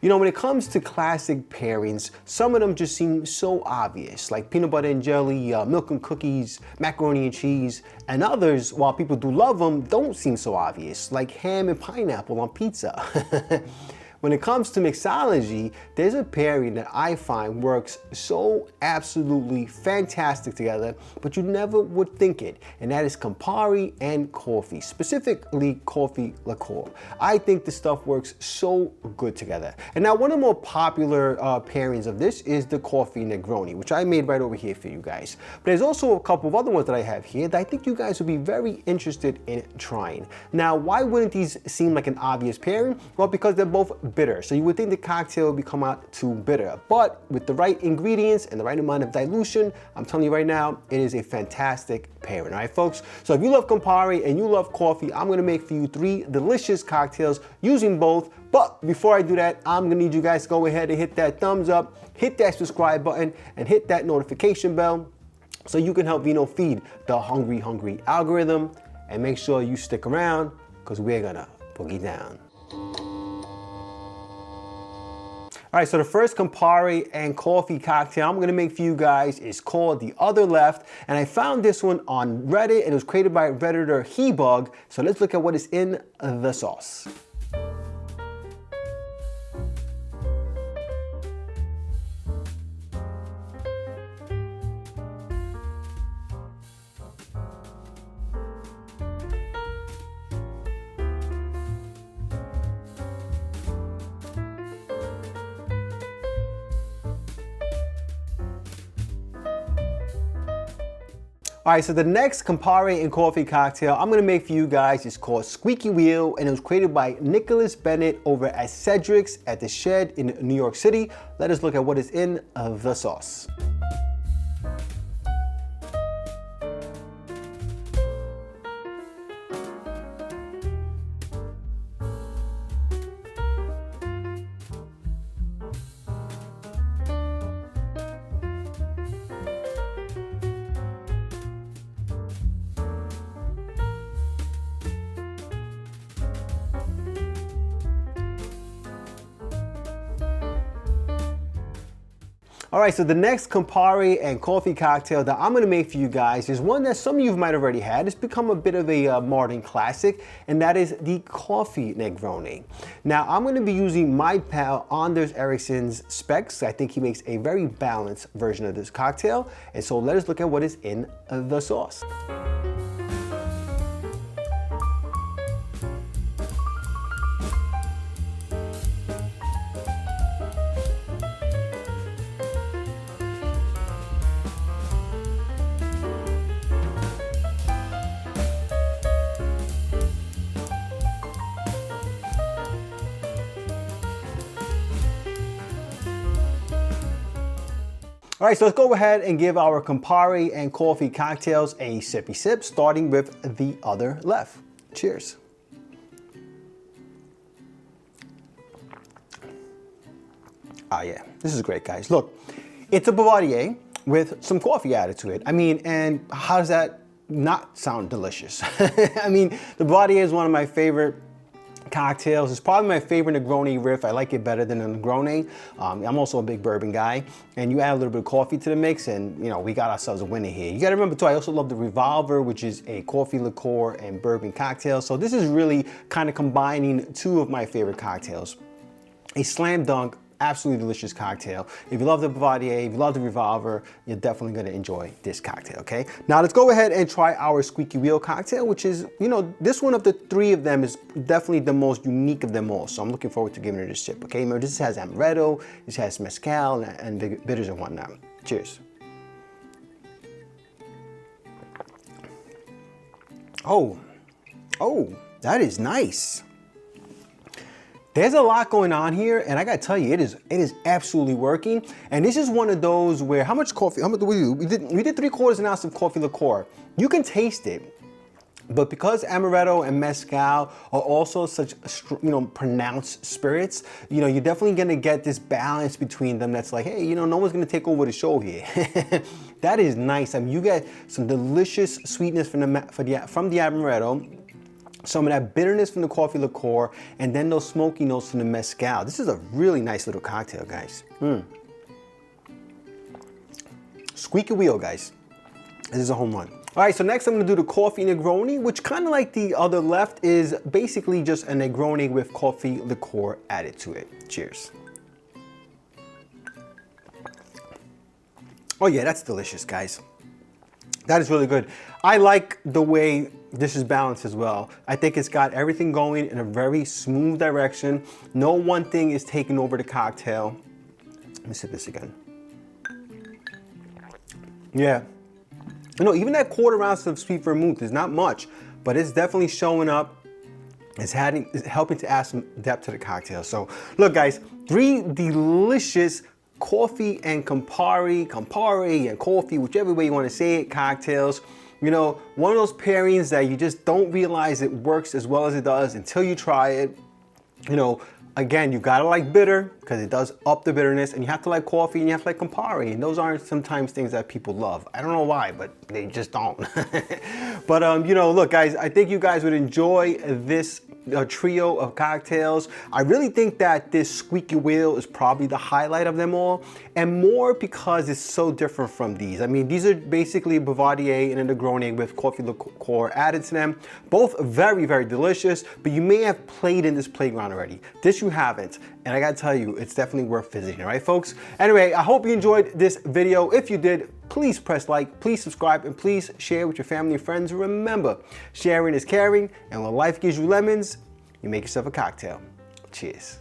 You know, when it comes to classic pairings, some of them just seem so obvious, like peanut butter and jelly, milk and cookies, macaroni and cheese, and others, while people do love them, don't seem so obvious, like ham and pineapple on pizza. When it comes to mixology, there's a pairing that I find works so absolutely fantastic together, but you never would think it, and that is Campari and coffee, specifically coffee liqueur. I think this stuff works so good together. And now one of the more popular pairings of this is the coffee Negroni, which I made right over here for you guys. But there's also a couple of other ones that I have here that I think you guys would be very interested in trying. Now, why wouldn't these seem like an obvious pairing? Well, because they're both bitter. So you would think the cocktail would come out too bitter, but with the right ingredients and the right amount of dilution, I'm telling you right now, it is a fantastic pairing, all right, folks? So if you love Campari and you love coffee, I'm gonna make for you 3 delicious cocktails using both. But before I do that, I'm gonna need you guys to go ahead and hit that thumbs up, hit that subscribe button, and hit that notification bell so you can help Vino feed the hungry algorithm. And make sure you stick around, because we're gonna boogie down. All right, so the first Campari and coffee cocktail I'm gonna make for you guys is called The Other Left, and I found this one on Reddit, and it was created by Redditor Hebug. So let's look at what is in the sauce. All right, so the next Campari and coffee cocktail I'm gonna make for you guys is called Squeaky Wheel, and it was created by Bennett over at Cedric's at the Shed in New York City. Let us look at what is in the sauce. All right, so the next Campari and coffee cocktail that I'm gonna make for you guys is one that some of you might have already had. It's become a bit of a modern classic, and that is the coffee Negroni. Now, I'm gonna be using my pal Anders Ericsson's specs. I think he makes a very balanced version of this cocktail. And so let us look at what is in the sauce. All right, so let's go ahead and give our Campari and coffee cocktails a sippy sip, starting with The Other Left. Cheers. Ah, yeah, this is great, guys. Look, it's a Bourbon with some coffee added to it. I mean, and how does that not sound delicious? I mean, the Bourbon is one of my favorite cocktails. It's probably my favorite Negroni riff. I like it better than a Negroni. I'm also a big bourbon guy, and you add a little bit of coffee to the mix, and you know, we got ourselves a winner here. You got to remember too, I also love the Revolver, which is a coffee liqueur and bourbon cocktail. So this is really kind of combining 2 of my favorite cocktails. A slam dunk, absolutely delicious cocktail. If you love the Bourbon, if you love the Revolver, you're definitely gonna enjoy this cocktail, okay? Now let's go ahead and try our Squeaky Wheel cocktail, which is, you know, this one of the 3 of them is definitely the most unique of them all. So I'm looking forward to giving it a sip, okay? Remember, this has Amaretto, this has mezcal and bitters and whatnot. Cheers. Oh, that is nice. There's a lot going on here, and I gotta tell you, it is absolutely working. And this is one of those where, how much coffee, how much do we do? We did 3/4 ounce of coffee liqueur. You can taste it, but because Amaretto and mezcal are also such, you know, pronounced spirits, you know, you're definitely gonna get this balance between them that's like, hey, you know, no one's gonna take over the show here. That is nice. I mean, you get some delicious sweetness from the Amaretto, some of that bitterness from the coffee liqueur, and then those smoky notes from the mezcal. This is a really nice little cocktail, guys. Squeaky Wheel, guys. This is a home run. All right, so next I'm gonna do the coffee Negroni, which kind of like the other left is basically just a Negroni with coffee liqueur added to it. Cheers. Oh yeah, that's delicious, guys. That is really good. I like the way this is balanced as well. I think it's got everything going in a very smooth direction. No one thing is taking over the cocktail. Let me sip this again. Yeah. You know, even that quarter ounce of sweet vermouth is not much, but it's definitely showing up. It's helping to add some depth to the cocktail. So look, guys, 3 delicious coffee and Campari and coffee, whichever way you want to say it, cocktails. You know, one of those pairings that you just don't realize it works as well as it does until you try it. You know, again, you gotta like bitter because it does up the bitterness, and you have to like coffee and you have to like Campari, and those aren't sometimes things that people love. I don't know why, but they just don't. But you know, look, guys, I think you guys would enjoy this trio of cocktails. I really think that this Squeaky Wheel is probably the highlight of them all, and more because it's so different from these. I mean, these are basically Bouvardier and a Negroni with coffee liqueur added to them. Both very, very delicious, but you may have played in this playground already. This you haven't, and I gotta tell you, it's definitely worth visiting, all right, folks? Anyway, I hope you enjoyed this video. If you did, please press like, please subscribe, and please share with your family and friends. Remember, sharing is caring, and when life gives you lemons, you make yourself a cocktail. Cheers.